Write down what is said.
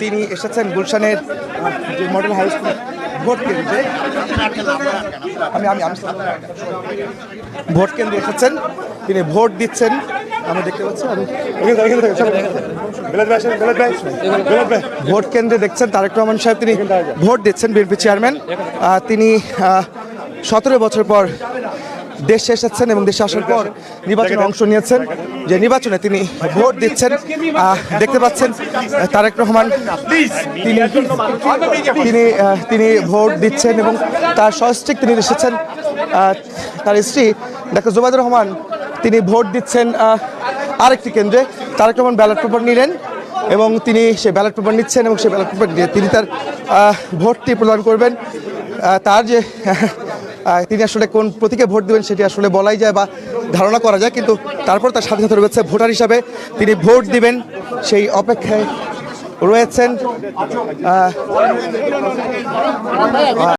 তিনি এসেছেন গুলশানের যে মডেল হাই স্কুল ভোট কেন্দ্রে। আমি ভোট কেন্দ্রে এসেছেন, তিনি ভোট দিচ্ছেন। আমি দেখতে পাচ্ছি ভোট কেন্দ্রে দেখছেন তারেক রহমান সাহেব, তিনি ভোট দিচ্ছেন। বিএনপি চেয়ারম্যান তিনি 17 বছর পর দেশে এসেছেন এবং দেশে আসার পর নির্বাচনে অংশ নিয়েছেন। যে নির্বাচনে তিনি ভোট দিচ্ছেন, দেখতে পাচ্ছেন তারেক রহমান তিনি ভোট দিচ্ছেন এবং তার সহস্টিক তিনি এসেছেন। তার স্ত্রী ডাক্তার জুবাইদুর রহমান তিনি ভোট দিচ্ছেন আরেকটি কেন্দ্রে। তারেক রহমান ব্যালট পেপার নিলেন এবং তিনি সেই ব্যালট পেপার নিচ্ছেন এবং সেই ব্যালট পেপার দিয়ে তিনি তার ভোটটি প্রদান করবেন। তার যে তিনি আসলে কোন প্রতীকে ভোট দেবেন সেটি আসলে বলাই যায় বা ধারণা করা যায়, কিন্তু তারপর তার সাথে সাথে রয়েছে ভোটার হিসাবে তিনি ভোট দিবেন সেই অপেক্ষায় রয়েছেন।